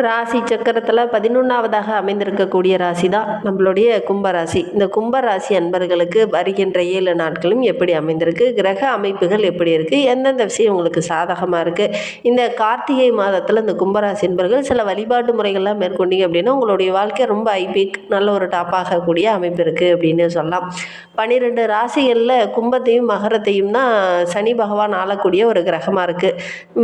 ராசி சக்கரத்தில் 11வதாக அமைந்திருக்கக்கூடிய ராசி தான் நம்மளுடைய கும்பராசி. இந்த கும்பராசி அன்பர்களுக்கு வருகின்ற 7 நாட்களும் எப்படி அமைந்திருக்கு, கிரக அமைப்புகள் எப்படி இருக்குது, எந்தெந்த விஷயம் உங்களுக்கு சாதகமாக இருக்குது. இந்த கார்த்திகை மாதத்தில் இந்த கும்பராசி அன்பர்கள் சில வழிபாட்டு முறைகள்லாம் மேற்கொண்டீங்க அப்படின்னா உங்களுடைய வாழ்க்கை ரொம்ப ஐபிக் நல்ல ஒரு டாப்பாகக்கூடிய அமைப்பு இருக்குது அப்படின்னு சொல்லலாம். 12 ராசிகளில் கும்பத்தையும் மகரத்தையும் தான் சனி பகவான் ஆளக்கூடிய ஒரு கிரகமாக இருக்குது.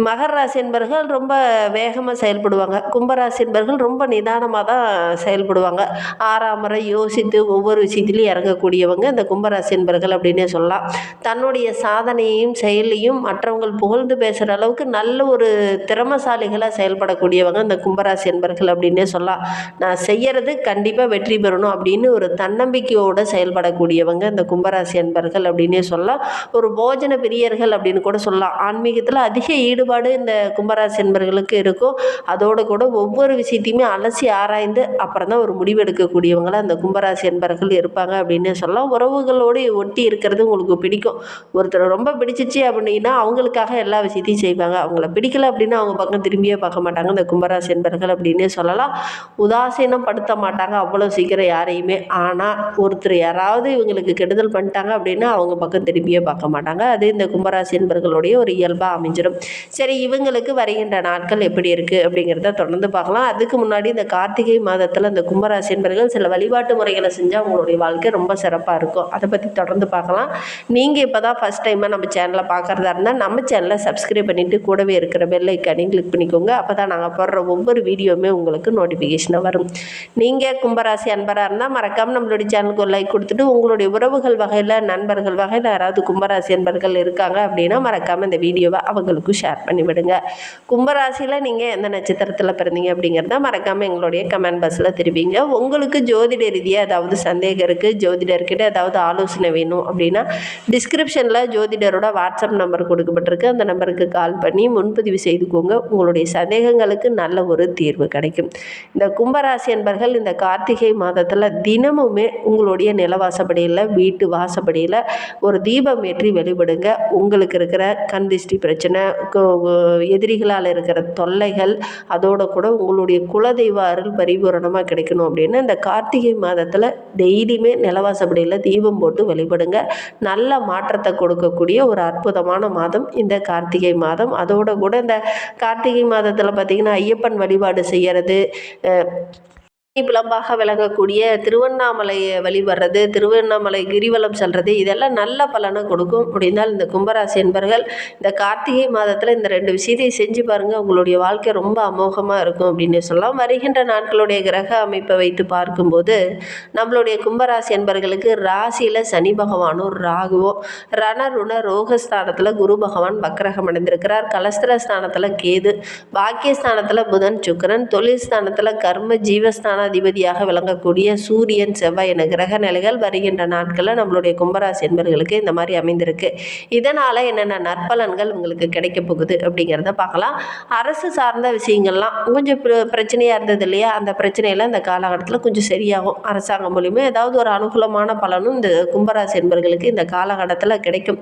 மகர ராசி என்பர்கள் ரொம்ப வேகமாக செயல்படுவாங்க. கும்பராசி என்பர்கள் ரொம்ப நிதானமாக தான் செயல்படுவாங்க. ஆறாமரை யோசித்து ஒவ்வொரு விஷயத்திலையும் இறங்கக்கூடியவங்க இந்த கும்பராசி என்பர்கள் அப்படின்னே சொல்லலாம். தன்னுடைய சாதனையையும் செயலையும் மற்றவங்கள் புகழ்ந்து பேசுகிற அளவுக்கு நல்ல ஒரு திறமசாலிகளாக செயல்படக்கூடியவங்க இந்த கும்பராசி என்பர்கள் அப்படின்னே சொல்லலாம். நான் செய்யறது கண்டிப்பாக வெற்றி பெறணும் அப்படின்னு ஒரு தன்னம்பிக்கையோடு செயல்படக்கூடியவங்க இந்த கும்பராசி என்பர்கள் அப்படின்னே சொல்லலாம். ஒரு போஜன பிரியர்கள் அப்படின்னு கூட சொல்லலாம். ஆன்மீகத்தில் அதிக ஈடுபாடு இந்த கும்பராசி என்பர்களுக்கு இருக்கும். அதோடு கூட ஒவ்வொரு விஷயத்தையுமே அலசி ஆராய்ந்து அப்புறம் தான் ஒரு முடிவு எடுக்கக்கூடியவங்களா அந்த கும்பராசி என்பர்கள் இருப்பாங்க அப்படின்னு சொல்லலாம். உறவுகளோடு ஒட்டி இருக்கிறது உங்களுக்கு பிடிக்கும். ஒருத்தர் ரொம்ப பிடிச்சிச்சு அப்படின்னா அவங்களுக்காக எல்லா விஷயத்தையும் செய்வாங்க. அவங்கள பிடிக்கல அப்படின்னா அவங்க பக்கம் திரும்பியே பார்க்க மாட்டாங்க இந்த கும்பராசி என்பர்கள் அப்படின்னே சொல்லலாம். உதாசீனம் படுத்த மாட்டாங்க அவ்வளோ சீக்கிரம் யாரையுமே. ஆனால் ஒருத்தர் யாராவது இவங்களுக்கு கெடுதல் பண்ணிட்டாங்க அப்படின்னா அவங்க பக்கம் திரும்பியே பார்க்க மாட்டாங்க. அது இந்த கும்பராசி என்பர்களுடைய ஒரு இயல்பாக அமைஞ்சிடும். சரி, இவங்களுக்கு வருகின்ற நாட்கள் எப்படி இருக்குது அப்படிங்கிறத தொடர்ந்து பார்க்கலாம். அதுக்கு முன்னாடி இந்த கார்த்திகை மாதத்தில் இந்த கும்பராசி என்பர்கள் சில வழிபாட்டு முறைகளை செஞ்சால் உங்களுடைய வாழ்க்கை ரொம்ப சிறப்பாக இருக்கும். அதை பற்றி தொடர்ந்து பார்க்கலாம். நீங்கள் இப்போ தான் ஃபஸ்ட் டைமாக நம்ம சேனலை பார்க்குறதா இருந்தால் நம்ம சேனலை சப்ஸ்கிரைப் பண்ணிவிட்டு கூடவே இருக்கிற பெல் ஐக்கானையும் கிளிக் பண்ணிக்கோங்க. அப்போ தான் நாங்கள் போடுற ஒவ்வொரு வீடியோவுமே உங்களுக்கு நோட்டிஃபிகேஷனாக வரும். நீங்கள் கும்பராசி அன்பராக இருந்தால் மறக்காமல் நம்மளுடைய சேனலுக்கு ஒரு லைக் கொடுத்துட்டு உங்களுடைய உறவுகள் வகையில் நண்பர்கள் வகையில் யாராவது கும்பராசி அன்பர்கள் இருக்காங்க அப்படின்னா மறக்காமல் இந்த வீடியோவை அவங்களுக்கும் ஷேர் பண்ணிவிடுங்க. கும்பராசியில் நீங்கள் எந்த நட்சத்திரத்தில் பிறந்தீங்க அப்படிங்கிறத மறக்காமல் எங்களுடைய கமெண்ட் பாக்ஸில் தெரிவிங்க. உங்களுக்கு ஜோதிட ரீதியாக ஏதாவது சந்தேகம் இருக்குது, ஜோதிடர்கிட்ட ஏதாவது ஆலோசனை வேணும் அப்படின்னா டிஸ்கிரிப்ஷனில் ஜோதிடரோட வாட்ஸ்அப் நம்பர் கொடுக்கப்பட்டிருக்கு. அந்த நம்பருக்கு கால் பண்ணி முன்பதிவு செய்துக்கோங்க. உங்களுடைய சந்தேகங்களுக்கு நல்ல ஒரு தீர்வு கிடைக்கும். இந்த கும்பராசி என்பர்கள் இந்த கார்த்திகை மாதத்தில் தினமுமே உங்களுடைய நிலவாசப்படியில் வீட்டு வாசப்படியில் ஒரு தீபம் ஏற்றி வழிபடுங்க. உங்களுக்கு இருக்கிற கண் திஷ்டி பிரச்சனை, எதிரிகளால் இருக்கிற தொல்லைகள், அதோட கூட உங்களுடைய குலதெய்வ அருள் பரிபூரணமாக கிடைக்கணும் அப்படின்னு இந்த கார்த்திகை மாதத்தில் டெய்லியுமே நிலவாசப்படியில் தீபம் போட்டு வழிபடுங்க. நல்ல மாற்றத்தை கொடுக்கக்கூடிய ஒரு அற்புதமான மாதம் இந்த கார்த்திகை மாதம். அதோட கூட இந்த கார்த்திகை மாதத்தில் பார்த்திங்கன்னா ஐயப்பன் வழிபாடு செய்கிறது, புலம்பாக விளங்கக்கூடிய திருவண்ணாமலையை வழிபடுறது, திருவண்ணாமலை கிரிவலம் செல்வது, இதெல்லாம் நல்ல பலனை கொடுக்கும். முடிந்தால் இந்த கும்பராசி என்பர்கள் இந்த கார்த்திகை மாதத்தில் இந்த 2 விஷயத்தையும் செஞ்சு பாருங்கள். உங்களுடைய வாழ்க்கை ரொம்ப அமோகமாக இருக்கும் அப்படின்னு சொல்லலாம். வருகின்ற நாட்களுடைய கிரக அமைப்பை வைத்து பார்க்கும்போது நம்மளுடைய கும்பராசி என்பர்களுக்கு ராசியில் சனி பகவானும் ராகுவும், ரணருண ரோகஸ்தானத்தில் குரு பகவான் வக்ரகம் அடைந்திருக்கிறார். கலஸ்திரஸ்தானத்தில் கேது, பாக்கியஸ்தானத்தில் புதன் சுக்கிரன், தொழில் ஸ்தானத்தில் கர்ம ஜீவஸ்தான அதிபதியாக விளங்கக்கூடிய சூரியன் செவ்வாய் என கிரக நிலைகள் வருகின்ற நாட்களில் நம்மளுடைய கும்பராசி என்பர்களுக்கு இந்த மாதிரி அமைந்திருக்கு. இதனால் என்னென்ன நற்பலன்கள் உங்களுக்கு கிடைக்க போகுது அப்படிங்கிறத பார்க்கலாம். அரசு சார்ந்த விஷயங்கள்லாம் கொஞ்சம் பிரச்சனையாக இருந்தது இல்லையா, அந்த பிரச்சனையெல்லாம் இந்த காலகட்டத்தில் கொஞ்சம் சரியாகும். அரசாங்கம் மூலியமாக ஏதாவது ஒரு அனுகூலமான பலனும் இந்த கும்பராசி என்பர்களுக்கு இந்த காலகட்டத்தில் கிடைக்கும்.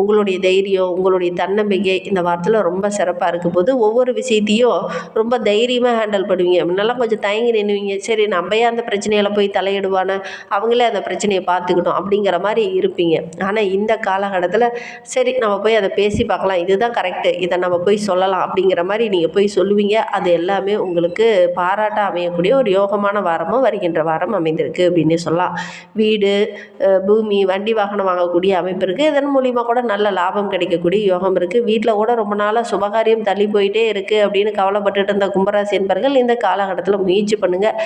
உங்களுடைய தைரியம், உங்களுடைய தன்னம்பிக்கை இந்த வாரத்தில் ரொம்ப சிறப்பாக இருக்கும் போது ஒவ்வொரு விஷயத்தையும் ரொம்ப தைரியமாக ஹேண்டில் பண்ணுவீங்க. முன்னெல்லாம் கொஞ்சம் தயங்கி நின்றுவீங்க. சரி, நம்ம ஏன் அந்த பிரச்சனையில் போய் தலையிடுவானே, அவங்களே அந்த பிரச்சனையை பார்த்துக்கிட்டோம் அப்படிங்கிற மாதிரி இருப்பீங்க. ஆனால் இந்த காலகட்டத்தில் சரி நம்ம போய் அதை பேசி பார்க்கலாம், இதுதான் கரெக்டு, இதை நம்ம போய் சொல்லலாம் அப்படிங்கிற மாதிரி நீங்கள் போய் சொல்லுவீங்க. அது எல்லாமே உங்களுக்கு பாராட்ட அமையக்கூடிய ஒரு யோகமான வாரமாக வருகின்ற வாரம் அமைந்திருக்கு அப்படின்னு சொல்லலாம். வீடு, பூமி, வண்டி வாகனம் வாங்கக்கூடிய அமைப்பு இருக்குது. இதன் மூலிமா கூட நல்ல லாபம் கிடைக்கக்கூடிய யோகம் இருக்குது. வீட்டில் கூட ரொம்ப நாளாக சுபகாரியம் தள்ளி போயிட்டே இருக்குது அப்படின்னு கவலைப்பட்டுட்டு இருந்த கும்பராசி என்பர்கள் இந்த காலகட்டத்தில் முயற்சி பண்ணுங்கள்.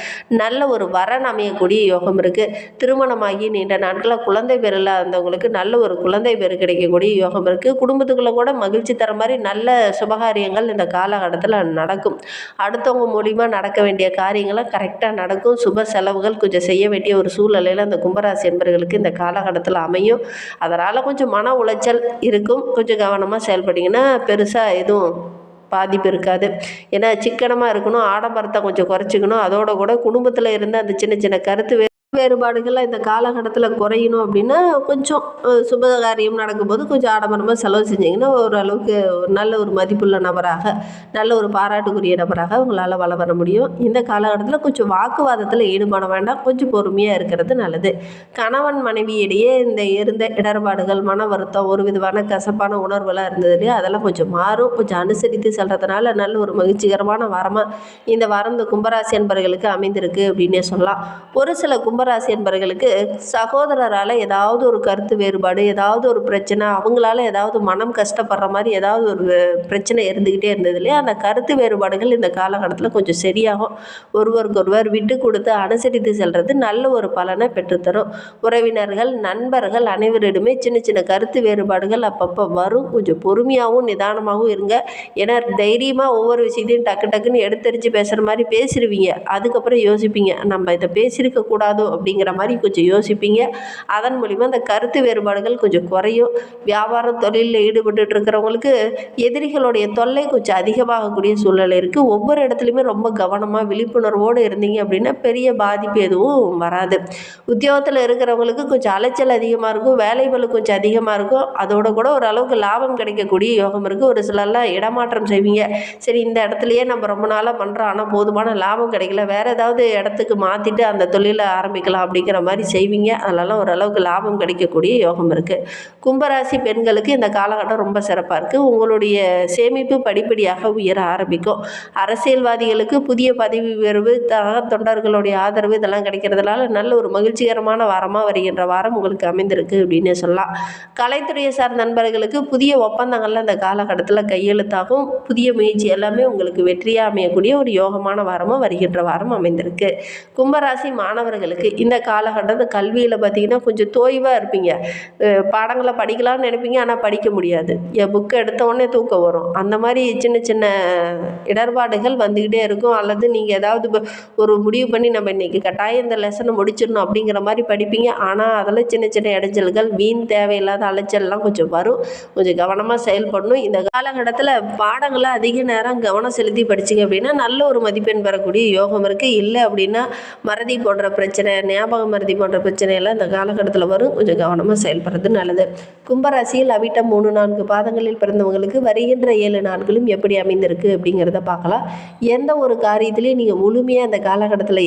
நல்ல ஒரு வரன் அமையக்கூடிய யோகம் இருக்குது. திருமணமாகி நீண்ட நாட்களாக குழந்தை பேர் இல்லாதவங்களுக்கு நல்ல ஒரு குழந்தை பேர் கிடைக்கக்கூடிய யோகம் இருக்குது. குடும்பத்துக்குள்ளே கூட மகிழ்ச்சி தர மாதிரி நல்ல சுபகாரியங்கள் இந்த காலகட்டத்தில் நடக்கும். அடுத்தவங்க மூலிமா நடக்க வேண்டிய காரியங்களை கரெக்டாக நடக்கும். சுப செலவுகள் கொஞ்சம் செய்ய வேண்டிய ஒரு சூழ்நிலையில் அந்த கும்பராசி என்பர்களுக்கு இந்த காலகட்டத்தில் அமையும். அதனால் கொஞ்சம் மன உளைச்சல் இருக்கும். கொஞ்சம் கவனமாக செயல்பட்டிங்கன்னா பெருசாக எதுவும் பாதிப்பு இருக்காது. ஏன்னா சிக்கனமாக இருக்கணும், ஆடம்பரத்தை கொஞ்சம் குறைச்சிக்கணும். அதோட கூட குடும்பத்தில் இருந்த அந்த சின்ன சின்ன கருத்து வேறுபாடுகள்லாம் இந்த காலகட்டத்தில் குறையணும் அப்படின்னா கொஞ்சம் சுபகாரியம் நடக்கும்போது கொஞ்சம் ஆடம்பரமாக செலவு செஞ்சிங்கன்னா ஓரளவுக்கு ஒரு நல்ல ஒரு மதிப்புள்ள நபராக நல்ல ஒரு பாராட்டுக்குரிய நபராக உங்களால் வர முடியும். இந்த காலகட்டத்தில் கொஞ்சம் வாக்குவாதத்தில் ஈடுபட வேண்டாம், கொஞ்சம் பொறுமையாக இருக்கிறது நல்லது. கணவன் மனைவியிடையே இந்த இருந்த இடர்பாடுகள், மன வருத்தம், ஒரு விதமான கசப்பான உணர்வுலாம் இருந்தது இல்லையா, அதெல்லாம் கொஞ்சம் மாறும். கொஞ்சம் அனுசரித்து செல்றதுனால நல்ல ஒரு மகிழ்ச்சிகரமான வாரமாக இந்த வாரம் இந்த கும்பராசி என்பவர்களுக்கு அமைந்திருக்கு அப்படின்னே சொல்லலாம். ஒரு சில கும்பராசி என்பவர்களுக்கு சகோதரரால் ஏதாவது ஒரு கருத்து வேறுபாடு, ஏதாவது ஒரு பிரச்சனை, அவங்களால ஏதாவது மனம் கஷ்டப்படுற மாதிரி ஏதாவது ஒரு பிரச்சனை இருந்துக்கிட்டே இருந்தது இல்லையா, அந்த கருத்து வேறுபாடுகள் இந்த காலகட்டத்தில் கொஞ்சம் சரியாகும். ஒருவருக்கொருவர் விட்டு கொடுத்து அனுசரித்து செல்வது நல்ல ஒரு பலனை பெற்றுத்தரும். உறவினர்கள், நண்பர்கள் அனைவரிடமே சின்ன சின்ன கருத்து வேறுபாடுகள் அப்பப்போ வரும். கொஞ்சம் பொறுமையாகவும் நிதானமாகவும் இருங்க. ஏன்னா தைரியமாக ஒவ்வொரு விஷயத்தையும் டக்கு டக்குன்னு எடுத்தறிஞ்சு பேசுகிற மாதிரி பேசிடுவீங்க. அதுக்கப்புறம் யோசிப்பீங்க, நம்ம இதை பேசியிருக்க கூடாதோ அப்படிங்கிற மாதிரி கொஞ்சம் யோசிப்பீங்க. அதன் மூலிமா அந்த கருத்து வேறுபாடுகள் கொஞ்சம் குறையும். வியாபாரம் தொழிலில் ஈடுபட்டு இருக்கிறவங்களுக்கு எதிரிகளுடைய தொல்லை கொஞ்சம் அதிகமாகக்கூடிய சூழ்நிலை இருக்குது. ஒவ்வொரு இடத்துலையுமே ரொம்ப கவனமாக விழிப்புணர்வோடு இருந்தீங்க அப்படின்னா பெரிய பாதிப்பு எதுவும் வராது. உத்தியோகத்தில் இருக்கிறவங்களுக்கு கொஞ்சம் அலைச்சல் அதிகமாக இருக்கும், வேலைகள் கொஞ்சம் அதிகமாக இருக்கும். அதோட கூட ஓரளவுக்கு லாபம் கிடைக்கக்கூடிய யோகம் இருக்குது. ஒரு சிலர்லாம் இடமாற்றம் செய்வீங்க. சரி, இந்த இடத்துலையே நம்ம ரொம்ப நாளாக பண்ணுறோம், ஆனால் போதுமான லாபம் கிடைக்கல, வேறு ஏதாவது இடத்துக்கு மாற்றிட்டு அந்த தொழிலை ஆரம்பிக்கலாம் அப்படிங்கிற மாதிரி செய்வீங்க. அதெல்லாம் ஓரளவுக்கு லாபம் கிடைக்கக்கூடிய யோகம் இருக்குது. கும்பராசி பெண்களுக்கு இந்த காலகட்டம் ரொம்ப சிறப்பாக இருக்குது. உங்களுடைய சேமிப்பு படிப்படியாக உயர ஆரம்பிக்கும். அரசியல்வாதிகளுக்கு புதிய பதவி உயர்வு, தொண்டர்களுடைய ஆதரவு இதெல்லாம் கிடைக்கிறதுனால நல்ல ஒரு மகிழ்ச்சிகரமான வாரமாக வருகின்ற வாரம் உங்களுக்கு அமைந்திருக்கு அப்படின்னு சொல்லலாம். கலைத்துறையை சார்ந்த நண்பர்களுக்கு புதிய ஒப்பந்தங்கள்லாம் இந்த காலகட்டத்தில் கையெழுத்தாகும். புதிய முயற்சி எல்லாமே உங்களுக்கு வெற்றியாக அமையக்கூடிய ஒரு யோகமான வாரமாக வருகின்ற வாரம் அமைந்திருக்கு. கும்பராசி மாணவர்களுக்கு இந்த காலகட்டத்தில் கல்வியில் பார்த்திங்கன்னா கொஞ்சம் தோய்வாக இருப்பீங்க. பாடங்களை படிக்கலாம்னு நினைப்பீங்க, ஆனால் படிக்க முடியாது. என் புக்கை எடுத்த உடனே தூக்கம் வரும். அந்த மாதிரி சின்ன சின்ன இடர்பாடுகள் வந்துக்கிட்டே இருக்கும். அல்லது நீங்கள் ஏதாவது ஒரு முடிவு பண்ணி நம்ம இன்றைக்கி கட்டாயம் இந்த லெசனை முடிச்சிடணும் அப்படிங்கிற மாதிரி படிப்பீங்க. ஆனால் அதில் சின்ன சின்ன இடைஞ்சல்கள், வீண் தேவையில்லாத அலைச்சல்லாம் கொஞ்சம் வரும். கொஞ்சம் கவனமாக செயல்படணும். இந்த காலகட்டத்தில் பாடங்களை அதிக நேரம் கவனம் செலுத்தி படிச்சிங்க அப்படின்னா நல்ல ஒரு மதிப்பெண் பெறக்கூடிய யோகம் இருக்குது. இல்லை அப்படின்னா மறதி போன்ற பிரச்சனை, ஞாபக மறதி போன்ற பிரச்சனையெல்லாம் இந்த காலகட்டத்தில் வரும். கொஞ்சம் கவனமாக செயல்படுறது நல்லது. கும்பராசியில் அவிட்டம் 3-4 பாதங்களில் பிறந்தவங்களுக்கு வருகின்ற 7 நாட்களும் எப்படி அமைந்திருக்கு அப்படிங்கிறத பார்க்கலாம். எந்த ஒரு காரியத்திலையும் நீங்கள் முழுமையாக அந்த காலகட்டத்தில்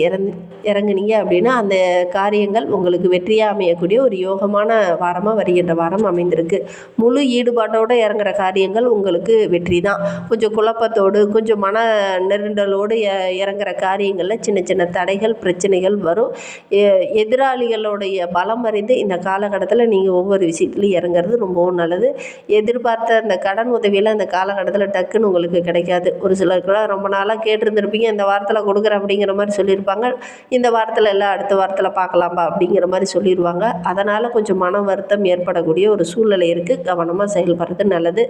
இறங்குனீங்க அப்படின்னா அந்த காரியங்கள் உங்களுக்கு வெற்றியாக அமையக்கூடிய ஒரு யோகமான வாரமாக வருகின்ற வாரம் அமைந்திருக்கு. முழு ஈடுபாட்டோடு இறங்குற காரியங்கள் உங்களுக்கு வெற்றி தான். கொஞ்சம் குழப்பத்தோடு, கொஞ்சம் மன நெருண்டலோடு இறங்குற காரியங்களில் சின்ன சின்ன தடைகள், பிரச்சனைகள் வரும். எதிராளிகளுடைய பலம் அறிந்து இந்த காலகட்டத்தில் நீங்கள் ஒவ்வொரு விஷயத்துலையும் இறங்குறது ரொம்பவும் நல்லது. எதிர்பார்த்த அந்த கடன் உதவியெல்லாம் இந்த காலகட்டத்தில் டக்குன்னு உங்களுக்கு கிடைக்காது. ஒரு சிலருக்குலாம் ரொம்ப நாளாக கேட்டிருந்துருப்பீங்க, இந்த வாரத்தில் கொடுக்குறேன் அப்படிங்கிற மாதிரி சொல்லியிருப்பாங்க. இந்த வாரத்தில் இல்லை, அடுத்த வாரத்தில் பார்க்கலாம்பா அப்படிங்கிற மாதிரி சொல்லிடுவாங்க. அதனால் கொஞ்சம் மன வருத்தம் ஏற்படக்கூடிய ஒரு சூழ்நிலை இருக்குது. கவனமாக செயல்படுறது நல்லது.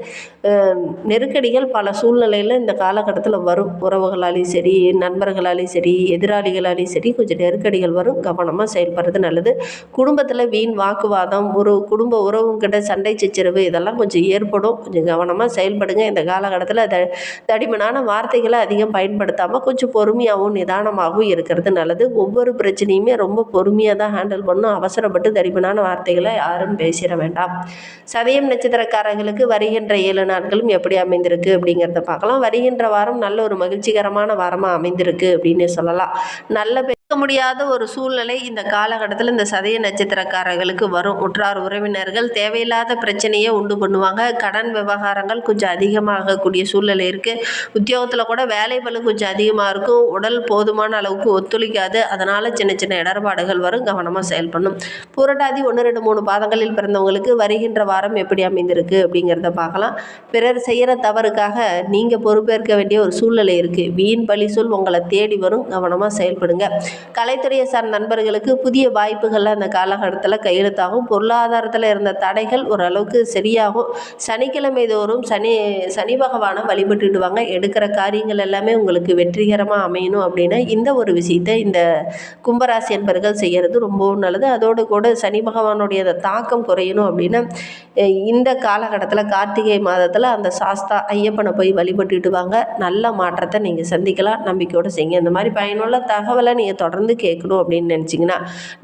நெருக்கடிகள் பல சூழ்நிலையில் இந்த காலகட்டத்தில் வரும். உறவுகளாலேயும் சரி, நண்பர்களாலேயும் சரி, எதிராளிகளாலேயும் சரி கொஞ்சம் நெருக்கடிகள் வரும். கவனமாக செயல்படுறது நல்லது. குடும்பத்தில் வீண் வாக்குவாதம், ஒரு குடும்ப உறவுங்கிட்ட சண்டை சச்சரவு இதெல்லாம் கொஞ்சம் ஏற்படும். கொஞ்சம் கவனமாக செயல்படுங்க. இந்த காலகட்டத்தில் தடிமனான வார்த்தைகளை அதிகம் பயன்படுத்தாமல் கொஞ்சம் பொறுமையாகவும் நிதானமாகவும் இருக்கிறது நல்லது. ஒவ்வொரு பிரச்சனையுமே ரொம்ப பொறுமையாக தான் ஹேண்டில் பண்ணணும். அவசரப்பட்டு தடிமனான வார்த்தைகளை யாரும் பேசிட வேண்டாம். சதயம் நட்சத்திரக்காரர்களுக்கு வருகின்ற 7 நாட்களும் எப்படி அமைந்திருக்கு அப்படிங்கிறத பார்க்கலாம். வருகின்ற வாரம் நல்ல ஒரு மகிழ்ச்சிகரமான வாரமாக அமைந்திருக்கு அப்படின்னு சொல்லலாம். நல்ல முடியாத ஒரு சூழ்நிலை இந்த காலகட்டத்தில் இந்த சதய நட்சத்திரக்காரர்களுக்கு வரும். உற்றார் உறவினர்கள் தேவையில்லாத பிரச்சனையை உண்டு பண்ணுவாங்க. கடன் விவகாரங்கள் கொஞ்சம் அதிகமாகக்கூடிய சூழ்நிலை இருக்குது. உத்தியோகத்தில் கூட வேலைபளு கொஞ்சம் அதிகமாக இருக்கும். உடல் போதுமான அளவுக்கு ஒத்துழைக்காது. அதனால் சின்ன சின்ன இடர்பாடுகள் வரும். கவனமாக செயல்படணும். புரட்டாதி 1, 2, 3 பாதங்களில் பிறந்தவங்களுக்கு வருகின்ற வாரம் எப்படி அமைந்திருக்கு அப்படிங்கிறத பார்க்கலாம். பிறர் செய்கிற தவறுக்காக நீங்கள் பொறுப்பேற்க வேண்டிய ஒரு சூழ்நிலை இருக்குது. வீண் பழி சொல் உங்களை தேடி வரும். கவனமாக செயல்படுங்க. கலைத்துறையை சார்ந்த நண்பர்களுக்கு புதிய வாய்ப்புகள் அந்த காலகட்டத்தில் கையெழுத்தாகும். பொருளாதாரத்தில் இருந்த தடைகள் ஓரளவுக்கு சரியாகும். சனிக்கிழமை தோறும் சனி பகவானை வழிபட்டுடுவாங்க. எடுக்கிற காரியங்கள் எல்லாமே உங்களுக்கு வெற்றிகரமாக அமையணும் அப்படின்னா இந்த ஒரு விஷயத்தை இந்த கும்பராசி என்பர்கள் செய்கிறது ரொம்பவும் நல்லது. அதோடு கூட சனி பகவானுடைய அந்த தாக்கம் குறையணும் அப்படின்னா இந்த காலகட்டத்தில் கார்த்திகை மாதத்தில் அந்த சாஸ்தா ஐயப்பனை போய் வழிபட்டுடுவாங்க. நல்ல மாற்றத்தை நீங்கள் சந்திக்கலாம். நம்பிக்கையோடு செய்யுங்க. இந்த மாதிரி பயனுள்ள தகவலை நீங்கள் தொடர்ந்து கேட்கணும் அப்படின்னு நினச்சிங்கன்னா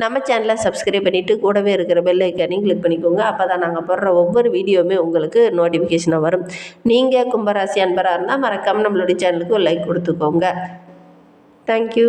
நம்ம சேனலை சப்ஸ்கிரைப் பண்ணிவிட்டு கூடவே இருக்கிற பெல் ஐக்கானையும் கிளிக் பண்ணிக்கோங்க. அப்போ தான் நாங்கள் போடுற ஒவ்வொரு வீடியோவுமே உங்களுக்கு நோட்டிஃபிகேஷனாக வரும். நீங்கள் கும்பராசி அன்பராக இருந்தால் மறக்காமல் நம்மளுடைய சேனலுக்கு ஒரு லைக் கொடுத்துக்கோங்க. தேங்க்யூ.